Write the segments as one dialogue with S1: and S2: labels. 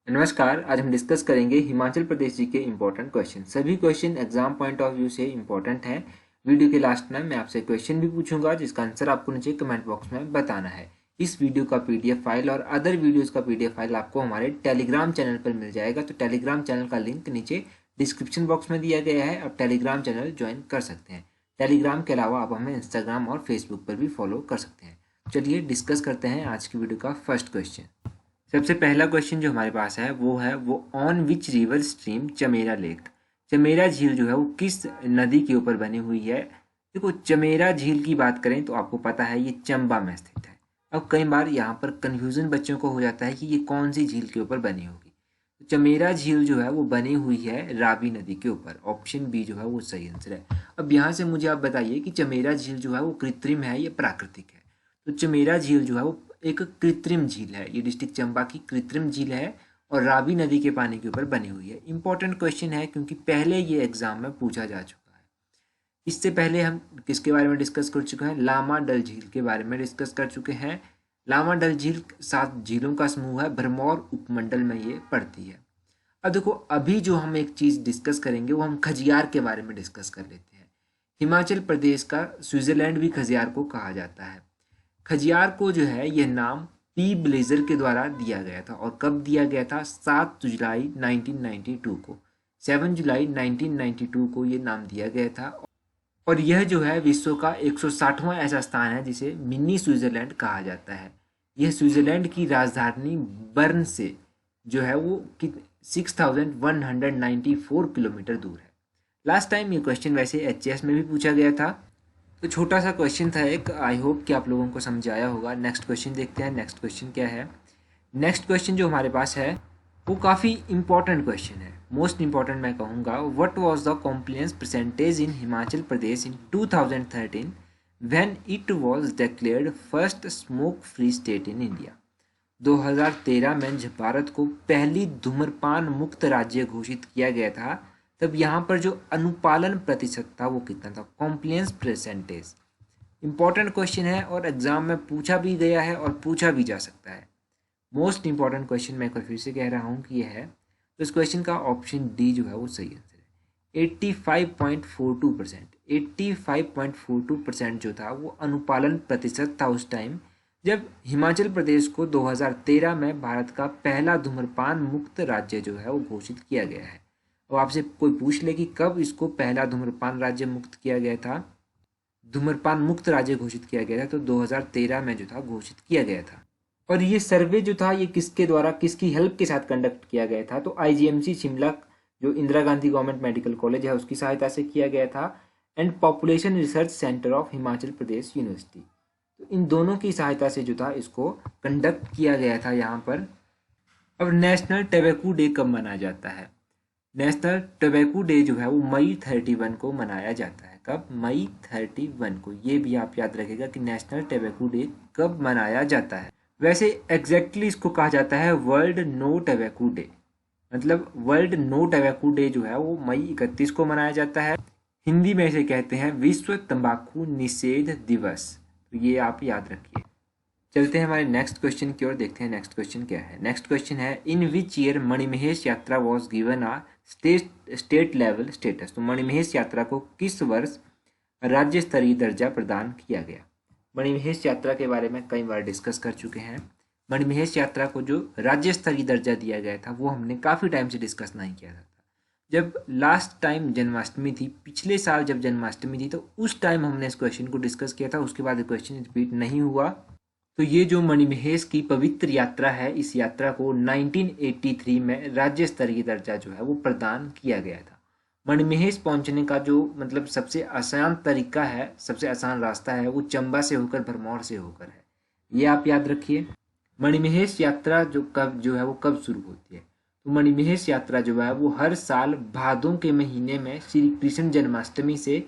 S1: नमस्कार। आज हम डिस्कस करेंगे हिमाचल प्रदेश जी के इम्पोर्टेंट क्वेश्चन। सभी question exam point of view से इम्पोर्टेंट हैं। वीडियो के लास्ट में मैं आपसे क्वेश्चन भी पूछूंगा जिसका आंसर आपको नीचे कमेंट बॉक्स में बताना है। इस वीडियो का पीडीएफ फाइल और अदर वीडियोस का पीडीएफ फाइल आपको हमारे टेलीग्राम चैनल पर मिल जाएगा। तो टेलीग्राम चैनल का लिंक नीचे डिस्क्रिप्शन बॉक्स में दिया गया है। आप टेलीग्राम चैनल ज्वाइन कर सकते हैं। टेलीग्राम के अलावा आप हमें इंस्टाग्राम और फेसबुक पर भी फॉलो कर सकते हैं। चलिए डिस्कस करते हैं आज की वीडियो का फर्स्ट क्वेश्चन। सबसे पहला क्वेश्चन जो हमारे पास है वो on which river stream Chamera lake. Chamera झील जो है वो किस नदी के ऊपर बनी हुई है। देखो, चमेरा झील की बात करें तो आपको पता है ये चंबा में स्थित है। अब कई बार यहाँ पर कंफ्यूजन बच्चों को हो जाता है कि ये कौन सी झील के ऊपर बनी होगी। तो चमेरा झील जो है वो बनी हुई है रावी नदी के ऊपर। ऑप्शन बी जो है वो सही आंसर है। अब यहाँ से मुझे आप बताइए कि चमेरा झील जो है वो कृत्रिम है या प्राकृतिक है। तो चमेरा झील जो है वो एक कृत्रिम झील है। ये डिस्ट्रिक्ट चंबा की कृत्रिम झील है और रावी नदी के पानी के ऊपर बनी हुई है। इंपॉर्टेंट क्वेश्चन है क्योंकि पहले ये एग्जाम में पूछा जा चुका है। इससे पहले हम किसके बारे में डिस्कस कर चुके हैं? लामा डल झील के बारे में डिस्कस कर चुके हैं। लामा डल झील 7 झीलों का समूह है। भरमौर उपमंडल में ये पड़ती है। अब देखो, अभी जो हम एक चीज डिस्कस करेंगे वो हम खजियार के बारे में डिस्कस कर लेते हैं। हिमाचल प्रदेश का स्विट्जरलैंड भी खजियार को कहा जाता है। खजियार को जो है यह नाम पी ब्लेजर के द्वारा दिया गया था। और कब दिया गया था? 7 जुलाई 1992 को। 7 जुलाई 1992 को ये नाम दिया गया था। और यह जो है विश्व का 160वां ऐसा स्थान है जिसे मिनी स्विट्जरलैंड कहा जाता है। यह स्विट्जरलैंड की राजधानी बर्न से जो है वो 6194 किलोमीटर दूर है। लास्ट टाइम ये क्वेश्चन वैसे एचएस में भी पूछा गया था। तो छोटा सा क्वेश्चन था एक। आई होप कि आप लोगों को समझ आया होगा। नेक्स्ट क्वेश्चन देखते हैं। नेक्स्ट क्वेश्चन क्या है? नेक्स्ट क्वेश्चन जो हमारे पास है वो काफ़ी इंपॉर्टेंट क्वेश्चन है। मोस्ट इंपॉर्टेंट मैं कहूँगा। What was the compliance percentage in Himachal Pradesh in 2013 when it was declared first smoke free state in India. 2013 में जब भारत को पहली धूम्रपान मुक्त राज्य घोषित किया गया था तब यहाँ पर जो अनुपालन प्रतिशत था वो कितना था? Compliance percentage. इंपॉर्टेंट क्वेश्चन है और एग्जाम में पूछा भी गया है और पूछा भी जा सकता है। मोस्ट इंपॉर्टेंट क्वेश्चन मैं फिर से कह रहा हूँ कि यह है। तो इस क्वेश्चन का ऑप्शन डी जो है वो सही आंसर है। 85.42%। 85.42% जो था वो अनुपालन प्रतिशत था उस टाइम जब हिमाचल प्रदेश को 2013 में भारत का पहला धूम्रपान मुक्त राज्य जो है वो घोषित किया गया है। अब आपसे कोई पूछ ले कि कब इसको पहला धूम्रपान राज्य मुक्त किया गया था, धूम्रपान मुक्त राज्य घोषित किया गया था, तो 2013 में जो था घोषित किया गया था। और ये सर्वे जो था ये किसके द्वारा, किसकी हेल्प के साथ कंडक्ट किया गया था? तो आईजीएमसी शिमला जो Indira Gandhi government medical college है उसकी सहायता से किया गया था and population research centre of Himachal Pradesh university. तो इन दोनों की सहायता से जो था इसको कंडक्ट किया गया था यहाँ पर। अब नेशनल टोबैको डे कब मनाया जाता है? नेशनल टोबैको डे जो है वो मई 31 को मनाया जाता है। कब? मई 31 को। ये भी आप याद रखिएगा कि नेशनल टोबैको डे कब मनाया जाता है। वैसे एग्जैक्टली इसको कहा जाता है वर्ल्ड नो टोबैको डे। मतलब वर्ल्ड नो टोबैको डे जो है वो मई 31 को मनाया जाता है। हिंदी में इसे कहते हैं विश्व तंबाकू निषेध दिवस। तो ये आप याद रखिए। चलते हैं हमारे नेक्स्ट क्वेश्चन की ओर, देखते हैं नेक्स्ट क्वेश्चन क्या है। नेक्स्ट क्वेश्चन है इन विच ईयर मणिमहेश यात्रा was given a state level status. तो मणिमहेश यात्रा को किस वर्ष राज्य स्तरीय दर्जा प्रदान किया गया? मणिमहेश यात्रा के बारे में कई बार डिस्कस कर चुके हैं। मणिमहेश यात्रा को जो राज्य स्तरीय दर्जा दिया गया था वो हमने काफ़ी टाइम से डिस्कस नहीं किया था। जब लास्ट टाइम जन्माष्टमी थी, पिछले साल जब जन्माष्टमी थी, तो उस टाइम हमने इस क्वेश्चन को डिस्कस किया था। उसके बाद क्वेश्चन रिपीट नहीं हुआ। तो ये जो मणिमहेश की पवित्र यात्रा है, इस यात्रा को 1983 में राज्य स्तरीय दर्जा जो है वो प्रदान किया गया था। मणिमहेश पहुंचने का जो मतलब सबसे आसान तरीका है, सबसे आसान रास्ता है, वो चंबा से होकर भरमौर से होकर है। ये आप याद रखिए। मणिमहेश यात्रा जो है वो कब शुरू होती है? तो मणिमहेश यात्रा जो है वो हर साल भादों के महीने में श्री कृष्ण जन्माष्टमी से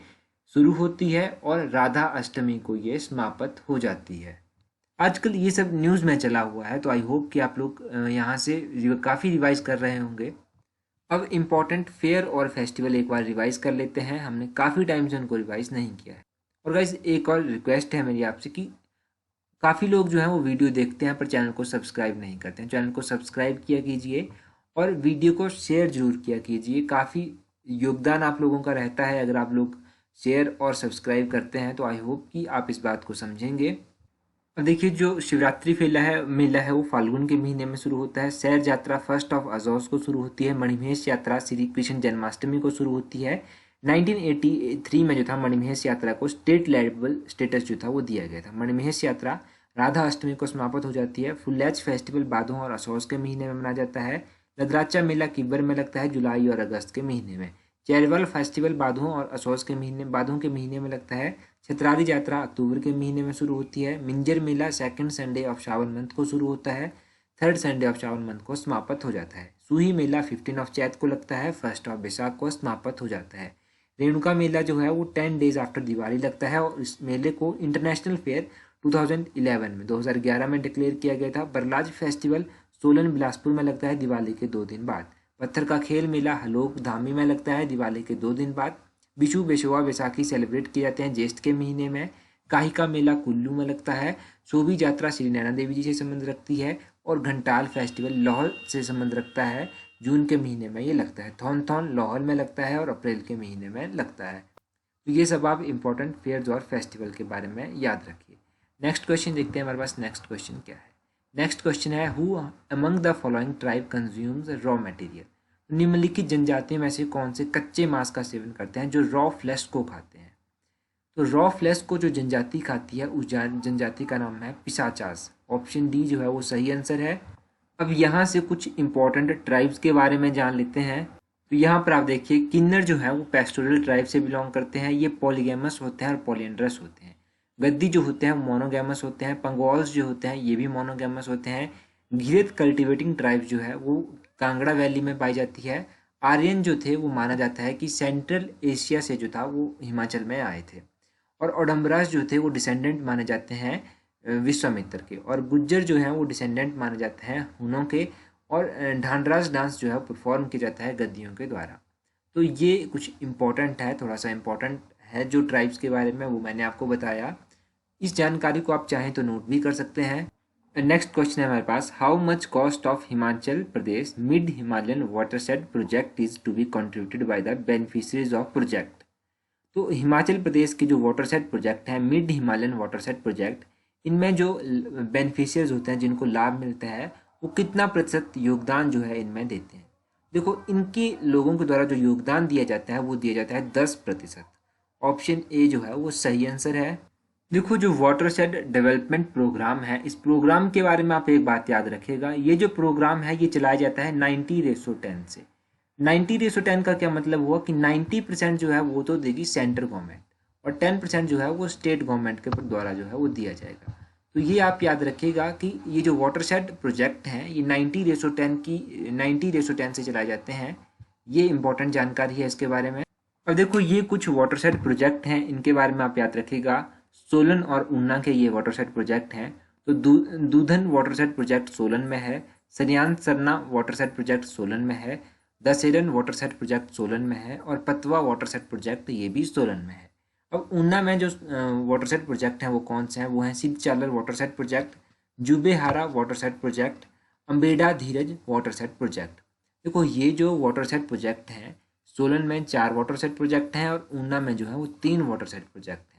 S1: शुरू होती है और राधा अष्टमी को ये समाप्त हो जाती है। आजकल ये सब न्यूज़ में चला हुआ है, तो आई होप कि आप लोग यहाँ से काफ़ी रिवाइज कर रहे होंगे। अब इम्पॉर्टेंट फेयर और फेस्टिवल एक बार रिवाइज कर लेते हैं। हमने काफ़ी टाइम से उनको रिवाइज नहीं किया है। और गाइज एक और रिक्वेस्ट है मेरी आपसे कि काफ़ी लोग जो है वो वीडियो देखते हैं पर चैनल को सब्सक्राइब नहीं करते हैं। चैनल को सब्सक्राइब किया कीजिए और वीडियो को शेयर जरूर किया कीजिए। काफ़ी योगदान आप लोगों का रहता है अगर आप लोग शेयर और सब्सक्राइब करते हैं, तो आई होप कि आप इस बात को समझेंगे। अब देखिए, जो शिवरात्रि मेला है वो फाल्गुन के महीने में शुरू होता है। सैर यात्रा 1 को शुरू होती है। मणिमहेश यात्रा श्री कृष्ण जन्माष्टमी को शुरू होती है। 1983 में जो था मणिमहेश यात्रा को स्टेट लेवल स्टेटस जो था वो दिया गया था। मणिमहेश यात्रा राधा अष्टमी को समाप्त हो जाती है। फुल्लैच फेस्टिवल भादों और असौज के महीने में मनाया जाता है। लदराचा मेला किब्बर में लगता है जुलाई और अगस्त के महीने में। चैरवल फेस्टिवल भादों और असौज के महीने में लगता है। छतराली यात्रा अक्टूबर के महीने में शुरू होती है। मिंजर मेला second Sunday of Shravan month को शुरू होता है। Third Sunday of Shravan month को समाप्त हो जाता है। सूही मेला 15 ऑफ चैत को लगता है। 1 ऑफ बैसाख को समाप्त हो जाता है। रेणुका मेला जो है वो 10 डेज आफ्टर दिवाली लगता है और इस मेले को इंटरनेशनल फेयर 2011 में डिक्लेयर किया गया था। बरलाज फेस्टिवल सोलन बिलासपुर में लगता है दिवाली के 2 दिन बाद। पत्थर का खेल मेला हलोक धामी में लगता है दिवाली के 2 दिन बाद। बिशु बेशुआ बैसाखी सेलिब्रेट किए जाते हैं ज्येष्ठ के महीने में। काहिका मेला कुल्लू में लगता है। शोभी यात्रा श्री नैना देवी जी से संबंध रखती है और घंटाल फेस्टिवल लाहौल से संबंध रखता है। जून के महीने में ये लगता है। थॉन लाहौल में लगता है और अप्रैल के महीने में लगता है। तो ये सब आप इंपॉर्टेंट फेयर्स और फेस्टिवल के बारे में याद रखिए। नेक्स्ट क्वेश्चन देखते हैं हमारे पास नेक्स्ट क्वेश्चन क्या है। नेक्स्ट क्वेश्चन है who among the following tribe consumes raw material. निम्नलिखित जनजातियों में से कौन से कच्चे मांस का सेवन करते हैं जो रॉ फ्लैश को खाते हैं। तो रॉ फ्लैश को जो जनजाति खाती है उस जनजाति का नाम है पिशाचास। ऑप्शन डी जो है वो सही आंसर है। अब यहाँ से कुछ इंपॉर्टेंट ट्राइब्स के बारे में जान लेते हैं। तो यहाँ पर आप देखिए, किन्नर जो है वो पेस्टोरल ट्राइब से बिलोंग करते हैं। ये पॉलीगैमस होते हैं और पॉलिएंड्रस होते हैं। गद्दी जो होते हैं मोनोगैमस होते हैं। पंगोल्स जो होते हैं ये भी मोनोगैमस होते हैं। घिरत कल्टिवेटिंग ट्राइब जो है वो कांगड़ा वैली में पाई जाती है। आर्यन जो थे वो माना जाता है कि सेंट्रल एशिया से जो था वो हिमाचल में आए थे। और ओडम्बरास जो थे वो डिसेंडेंट माने जाते हैं विश्वामित्र के। और गुज्जर जो हैं वो डिसेंडेंट माने जाते हैं हुनों के। और ढांडरास डांस जो है परफॉर्म किया जाता है गद्दियों के द्वारा। तो ये कुछ इम्पोर्टेंट है, थोड़ा सा इम्पोर्टेंट है जो ट्राइब्स के बारे में वो मैंने आपको बताया। इस जानकारी को आप चाहें तो नोट भी कर सकते हैं। नेक्स्ट क्वेश्चन है हमारे पास, how much cost of Himachal Pradesh mid Himalayan watershed project is to be contributed by the beneficiaries of project. तो हिमाचल प्रदेश के जो वाटरशेड प्रोजेक्ट है मिड हिमालयन वाटरशेड प्रोजेक्ट, इनमें जो बेनिफिशियरीज होते हैं जिनको लाभ मिलता है वो कितना प्रतिशत योगदान जो है इनमें देते हैं। देखो, इनके लोगों के द्वारा जो योगदान दिया जाता है वो दिया जाता है 10%। ऑप्शन ए जो है वो सही आंसर है। देखो, जो वाटरशेड डेवलपमेंट प्रोग्राम है, इस प्रोग्राम के बारे में आप एक बात याद रखिएगा। ये जो प्रोग्राम है ये चलाया जाता है 90:10 से। 90:10 का क्या मतलब हुआ कि 90% जो है वो तो देगी सेंट्रल गवर्नमेंट और 10% जो है वो स्टेट गवर्नमेंट के द्वारा जो है वो दिया जाएगा। तो ये आप याद रखिएगा कि ये जो वाटरशेड प्रोजेक्ट हैं ये 90:10 से चलाए जाते हैं। ये इंपॉर्टेंट जानकारी है इसके बारे में। अब देखो, ये कुछ वाटरशेड प्रोजेक्ट हैं, इनके बारे में आप याद रखिएगा। सोलन और ऊना के ये वाटरशेड प्रोजेक्ट हैं। तो दूधन वाटरशेड प्रोजेक्ट सोलन में है। सरियान सरना वाटरशेड प्रोजेक्ट सोलन में है। दशहरन वाटरशेड प्रोजेक्ट सोलन में है और पतवा वाटरशेड प्रोजेक्ट ये भी सोलन में है। अब ऊना में जो वाटरशेड प्रोजेक्ट हैं वो कौन से हैं, वो हैं सिद्ध चालर वाटरशेड प्रोजेक्ट, जुबेहारा वाटरशेड प्रोजेक्ट, अम्बेडा धीरज वाटरशेड प्रोजेक्ट। देखो, ये जो वाटरशेड प्रोजेक्ट हैं, सोलन में 4 वाटरशेड प्रोजेक्ट हैं और ऊना में जो है वो 3 वाटरशेड प्रोजेक्ट हैं।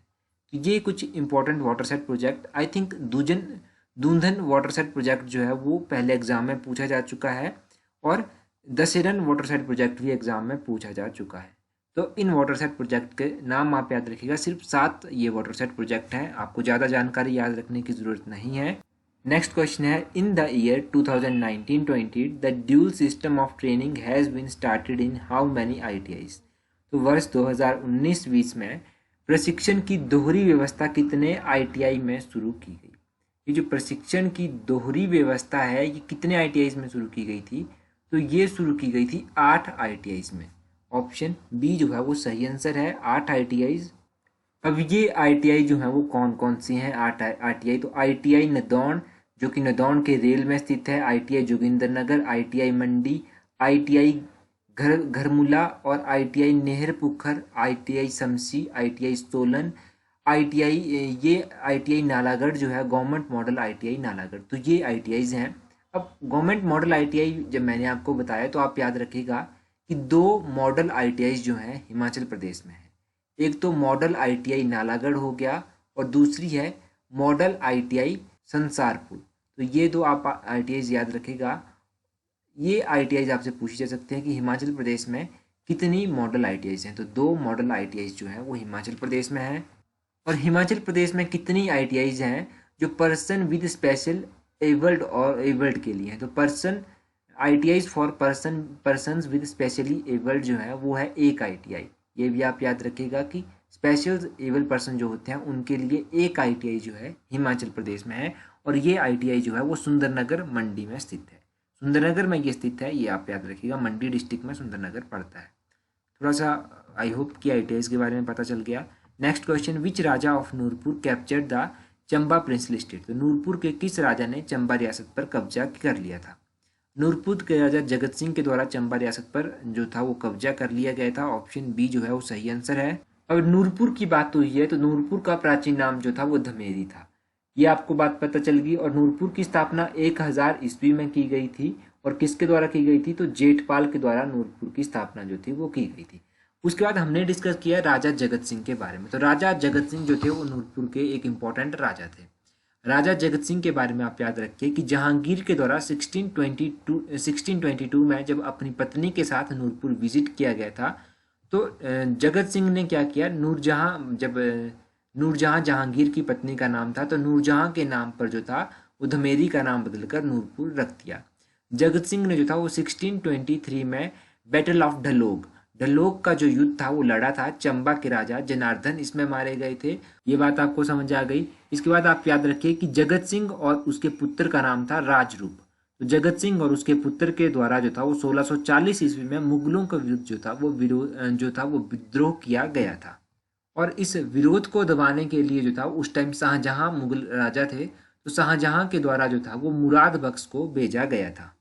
S1: तो ये कुछ important watershed project, I think Dudhan watershed project जो है वो पहले एग्जाम में पूछा जा चुका है और दशहरन वाटरशेड प्रोजेक्ट भी एग्जाम में पूछा जा चुका है। तो इन वाटरशेड प्रोजेक्ट के नाम आप याद रखिएगा। सिर्फ 7 ये वाटरशेड प्रोजेक्ट हैं, आपको ज़्यादा जानकारी याद रखने की ज़रूरत नहीं है। नेक्स्ट क्वेश्चन है, in the year 2019-20 the dual system of training has been started in how many ITIs। तो वर्ष 2019-20 में प्रशिक्षण की दोहरी व्यवस्था कितने ITI में शुरू की गई। ये जो प्रशिक्षण की दोहरी व्यवस्था है ये कितने ITIs में शुरू की गई थी, तो ये शुरू की गई थी 8 ITIs में। ऑप्शन बी जो है वो सही आंसर है, 8 ITIs। अब ये ITI जो है वो कौन कौन सी हैं 8 ITI, तो ITI नदौन जो कि नदौन के रेल में स्थित है, ITI जोगिंद्रनगर, ITI मंडी, ITI घरमुला और ITI नेहर पुखर, ITI शमसी, ITI सोलन, ITI, ये ITI नालागढ़ जो है गवर्नमेंट मॉडल ITI नालागढ़, तो ये ITIs हैं। अब गवर्नमेंट मॉडल ITI जब मैंने आपको बताया तो आप याद रखिएगा कि दो मॉडल ITIs जो हैं हिमाचल प्रदेश में है। एक तो मॉडल ITI नालागढ़ हो गया और दूसरी है मॉडल ITI संसारपुर। तो ये दो आप ITIs याद रखिएगा। ये ITIs आपसे पूछे जा सकते हैं कि हिमाचल प्रदेश में कितनी मॉडल ITIs हैं। तो दो मॉडल ITIs जो हैं वो हिमाचल प्रदेश में हैं। और हिमाचल प्रदेश में कितनी ITIs हैं जो पर्सन विद स्पेशल एबल्ड और एबल्ड के लिए हैं। तो ITIs for persons with specially abled जो है वो है एक ITI। ये भी आप याद रखिएगा कि स्पेशल एबल्ड पर्सन जो होते हैं उनके लिए एक ITI जो है हिमाचल प्रदेश में है, और ये ITI जो है वो सुंदरनगर मंडी में स्थित है। सुंदरनगर में ये स्थित है, ये आप याद रखिएगा, मंडी डिस्ट्रिक्ट में सुंदरनगर पड़ता है। थोड़ा सा आई होप कि ITIs के बारे में पता चल गया। Next question, which raja of Nurpur captured the Chamba princely state. तो नूरपुर के किस राजा ने चंबा रियासत पर कब्जा कर लिया था। नूरपुर के राजा जगत सिंह के द्वारा चंबा रियासत पर जो था वो कब्जा कर लिया गया था। ऑप्शन बी जो है वो सही आंसर है। अब नूरपुर की बात हुई है तो नूरपुर का प्राचीन नाम जो था वो धमेरी था, ये आपको बात पता चल गई। और नूरपुर की स्थापना 1000 ईस्वी में की गई थी, और किसके द्वारा की गई थी, तो जेठपाल के द्वारा नूरपुर की स्थापना जो थी वो की गई थी। उसके बाद हमने डिस्कस किया राजा जगत सिंह के बारे में। तो राजा जगत सिंह जो थे वो नूरपुर के एक इम्पॉर्टेंट राजा थे। राजा जगत सिंह के बारे में आप याद रखिए कि जहांगीर के द्वारा 1622 में जब अपनी पत्नी के साथ नूरपुर विजिट किया गया था, तो जगत सिंह ने क्या किया, नूरजहां जहांगीर की पत्नी का नाम था, तो नूरजहां के नाम पर जो था वो धमेरी का नाम बदलकर नूरपुर रख दिया। जगत सिंह ने जो था वो 1623 में बैटल ऑफ ढलोग का जो युद्ध था वो लड़ा था। चंबा के राजा जनार्दन इसमें मारे गए थे। ये बात आपको समझ आ गई। इसके बाद आप याद रखिए कि जगत सिंह और उसके पुत्र का नाम था राजरूप। तो जगत सिंह और उसके पुत्र के द्वारा जो था वो 1640 ईस्वी में मुगलों का विरुद्ध जो था वो विद्रोह किया गया था। और इस विरोध को दबाने के लिए जो था उस टाइम शाहजहां मुगल राजा थे, तो शाहजहां के द्वारा जो था वो मुराद बख्श को भेजा गया था।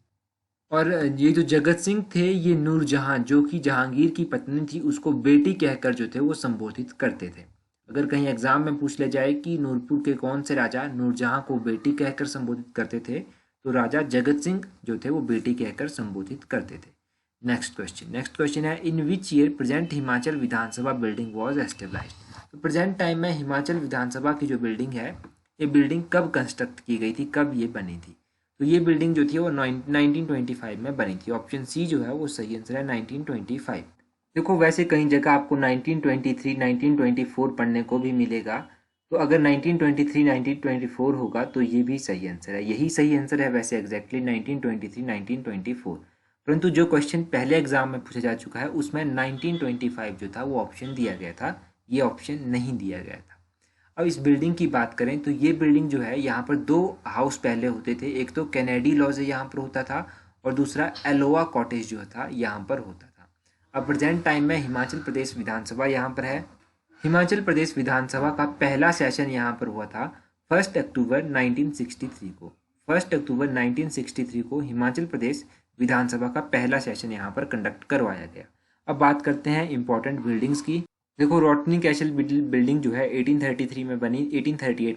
S1: और ये जो जगत सिंह थे ये नूरजहां जो कि जहांगीर की पत्नी थी उसको बेटी कहकर जो थे वो संबोधित करते थे। अगर कहीं एग्जाम में पूछ ले जाए कि नूरपुर के कौन से राजा नूरजहां को बेटी कहकर संबोधित करते थे, तो राजा जगत सिंह जो थे वो बेटी कहकर संबोधित करते थे। नेक्स्ट क्वेश्चन है, in which year present Himachal Vidhan Sabha building was established. तो प्रेजेंट टाइम में हिमाचल विधानसभा की जो बिल्डिंग है, ये बिल्डिंग कब कंस्ट्रक्ट की गई थी, कब ये बनी थी। तो ये बिल्डिंग जो थी वो 1925 में बनी थी। ऑप्शन सी जो है वो सही आंसर है, 1925। देखो वैसे कई जगह आपको 1923 1924 पढ़ने को भी मिलेगा, तो अगर 1923 1924 होगा तो ये भी सही आंसर है। यही सही आंसर है वैसे एग्जैक्टली 1923 1924। परंतु जो क्वेश्चन पहले एग्जाम में पूछा जा चुका है उसमें 1925 जो था वो ऑप्शन दिया गया था, ये ऑप्शन नहीं दिया गया था। अब इस बिल्डिंग की बात करें तो ये बिल्डिंग जो है यहाँ पर दो हाउस पहले होते थे। एक तो कैनेडी लॉज यहाँ पर होता था और दूसरा एलोवा कॉटेज जो था यहाँ पर होता था। अब प्रेजेंट टाइम में हिमाचल प्रदेश विधानसभा यहाँ पर है। हिमाचल प्रदेश विधानसभा का पहला सेशन यहाँ पर हुआ था 1 अक्टूबर 1963 को। 1 अक्टूबर 1963 को हिमाचल प्रदेश विधानसभा का पहला सेशन यहाँ पर कंडक्ट करवाया गया। अब बात करते हैं इंपॉर्टेंट बिल्डिंग्स की। देखो रॉटनी कैसल बिल्डिंग जो है 1838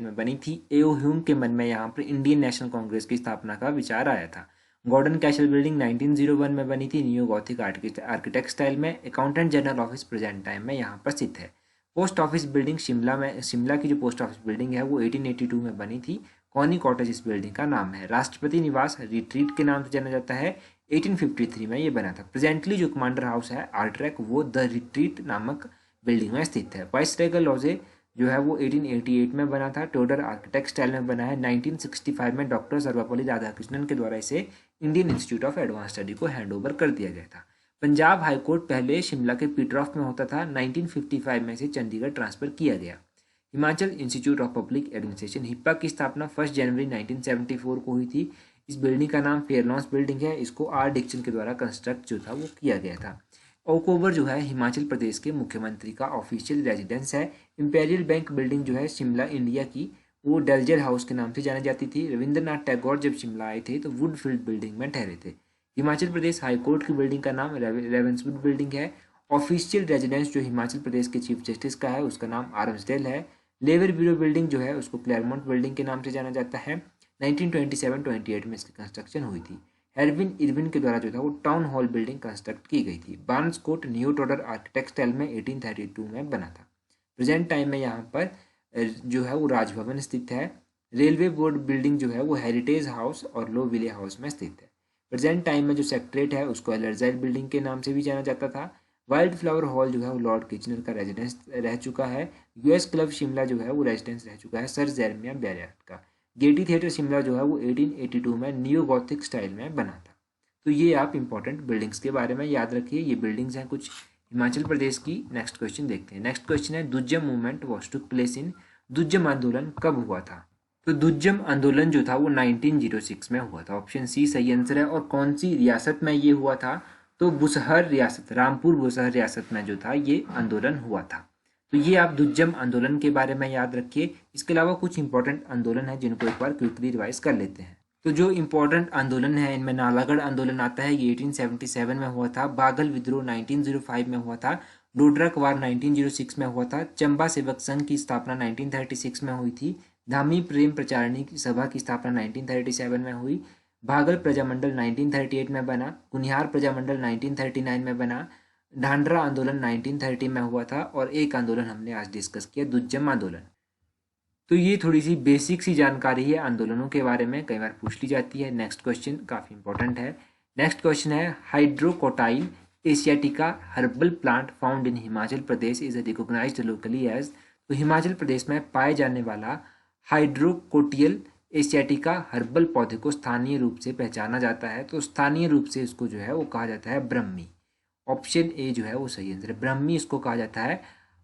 S1: में बनी थी। एओ ह्यूम के मन में यहाँ पर इंडियन नेशनल कांग्रेस की स्थापना का विचार आया था। गॉर्डन कैसल बिल्डिंग 1901 में बनी थी नियो गॉथिक आर्किटेक्ट स्टाइल में। Accountant general office present time में यहाँ पर स्थित है। पोस्ट ऑफिस बिल्डिंग शिमला की जो पोस्ट ऑफिस बिल्डिंग है वो 1882 में बनी थी। कॉनी कॉटेज इस बिल्डिंग का नाम है। राष्ट्रपति निवास रिट्रीट के नाम से जाना जाता है। 1853 में ये बना था। प्रेजेंटली जो कमांडर हाउस है आर्ट्रैक वो द रिट्रीट नामक बिल्डिंग में स्थित है। वाइस रेगल लॉजे जो है वो 1888 में बना था। टोडर आर्किटेक्ट स्टाइल में बना है। 1965 में डॉक्टर सर्वपल्ली राधाकृष्णन के द्वारा इसे Indian institute of advance study को हैंडओवर कर दिया गया था। पंजाब हाईकोर्ट पहले शिमला के पीटरऑफ में होता था। 1955 में इसे चंडीगढ़ ट्रांसफर किया गया। Himachal institute of public administration HIPA की स्थापना 1 जनवरी 1974 को हुई थी। इस बिल्डिंग का नाम फेयरलॉन्स बिल्डिंग है। इसको आर डिक्सन के द्वारा कंस्ट्रक्ट जो था वो किया गया था। ओक ओवर जो है हिमाचल प्रदेश के मुख्यमंत्री का ऑफिशियल रेजिडेंस है। इंपेरियल बैंक बिल्डिंग जो है शिमला इंडिया की वो डलजेल हाउस के नाम से जानी जाती थी। रविंद्रनाथ टैगोर जब शिमला आए थे तो वुडफील्ड बिल्डिंग में ठहरे थे। हिमाचल प्रदेश हाईकोर्ट की बिल्डिंग का नाम रेवेंसवुड बिल्डिंग है। ऑफिशियल रेजिडेंस जो हिमाचल प्रदेश के चीफ जस्टिस का है उसका नाम आर्म्सडेल है। लेबर ब्यूरो बिल्डिंग जो है उसको क्लेरमोंट बिल्डिंग के नाम से जाना जाता है। 1927-28 में इसकी कंस्ट्रक्शन हुई थी। एरविन इरविन के द्वारा जो था वो टाउन हॉल बिल्डिंग कंस्ट्रक्ट की गई थी। Barnes court new टॉडर architect style में 1832 में बना था। प्रेजेंट टाइम में यहाँ पर जो है वो राजभवन स्थित है। रेलवे बोर्ड बिल्डिंग जो है वो हेरिटेज हाउस और लो विले हाउस में स्थित है। प्रेजेंट टाइम में जो सेक्रेटरीट है उसको एलर्जाइल बिल्डिंग के नाम से भी जाना जाता था। वाइल्ड फ्लावर हॉल जो है वो लॉर्ड किचनर का रेजिडेंस रह चुका है। यूएस क्लब शिमला जो है वो रेजिडेंस रह चुका है सर जेरेमिया बेरियाट का। गेटी थिएटर शिमला जो है वो 1882 में नियो गॉथिक स्टाइल में बना था। तो ये आप इंपॉर्टेंट बिल्डिंग्स के बारे में याद रखिए। ये बिल्डिंग्स हैं कुछ हिमाचल प्रदेश की। नेक्स्ट क्वेश्चन देखते हैं। नेक्स्ट क्वेश्चन है Dujjam movement was took place in. Dujjam आंदोलन कब हुआ था? तो दुज्जम आंदोलन जो था वो 1906 में हुआ था। ऑप्शन सी सही आंसर है। और कौन सी रियासत में ये हुआ था? तो बुसहर रियासत, रामपुर बुसहर रियासत में जो था ये आंदोलन हुआ था। तो ये आप दुज्जम आंदोलन के बारे में याद रखिए। इसके अलावा कुछ इंपॉर्टेंट आंदोलन है जिनको एक बार क्विकली रिवाइज कर लेते हैं। तो जो इंपॉर्टेंट आंदोलन है इनमें नालागढ़ आंदोलन आता है, ये 1877 में हुआ था। बागल विद्रोह 1905 में हुआ था। डोडरा वार 1906 में हुआ था। चंबा सेवक संघ की स्थापना 1936 में हुई थी। धामी प्रेम प्रचारिणी सभा की स्थापना 1937 में हुई। भागल प्रजामंडल 1938 में बना। कुनिहार प्रजामंडल 1939 में बना। ढांडरा आंदोलन 1930 में हुआ था। और एक आंदोलन हमने आज डिस्कस किया, दुज्जम आंदोलन। तो ये थोड़ी सी बेसिक सी जानकारी है आंदोलनों के बारे में, कई बार पूछ ली जाती है। नेक्स्ट क्वेश्चन काफ़ी इंपॉर्टेंट है। नेक्स्ट क्वेश्चन है hydrocotyle asiatica herbal plant found in Himachal Pradesh is recognised locally as. तो हिमाचल प्रदेश में पाए जाने वाला हाइड्रोकोटियल एशियाटिका हर्बल पौधे को स्थानीय रूप से पहचाना जाता है। तो स्थानीय रूप से इसको जो है वो कहा जाता है ब्रह्मी। ऑप्शन ए जो है वो सही आंसर है। ब्रह्मी इसको कहा जाता है।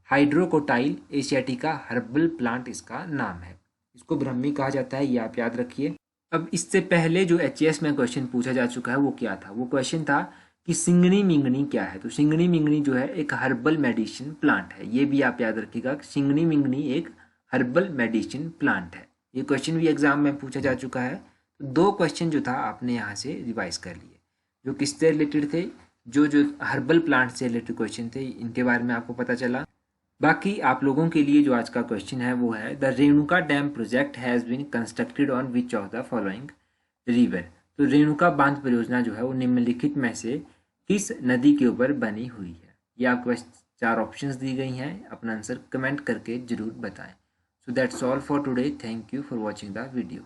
S1: हाइड्रोकोटाइल एशियाटिका हर्बल प्लांट इसका नाम है। इसको ब्रह्मी कहा जाता है, ये आप याद रखिए। अब इससे पहले जो एचएएस में क्वेश्चन पूछा जा चुका है वो क्या था? वो क्वेश्चन था कि सिंगनी मिंगनी क्या है। तो सिंगनी मिंगनी जो है एक हर्बल मेडिसिन प्लांट है, ये भी आप याद रखिएगा। सिंगनी मिंगनी एक हर्बल मेडिसिन प्लांट है। ये क्वेश्चन भी एग्जाम में पूछा जा चुका है। तो दो क्वेश्चन जो था आपने यहाँ से रिवाइज कर लिए, जो किससे रिलेटेड थे, जो हर्बल प्लांट से रिलेटेड क्वेश्चन थे, इनके बारे में आपको पता चला। बाकी आप लोगों के लिए जो आज का क्वेश्चन है वो है the Renuka dam project has been constructed on which of the following river. तो रेणुका बांध परियोजना जो है वो निम्नलिखित में से किस नदी के ऊपर बनी हुई है? ये आपको 4 ऑप्शंस दी गई हैं। अपना आंसर कमेंट करके जरूर बताएं। So that's all for today. Thank you for watching the video.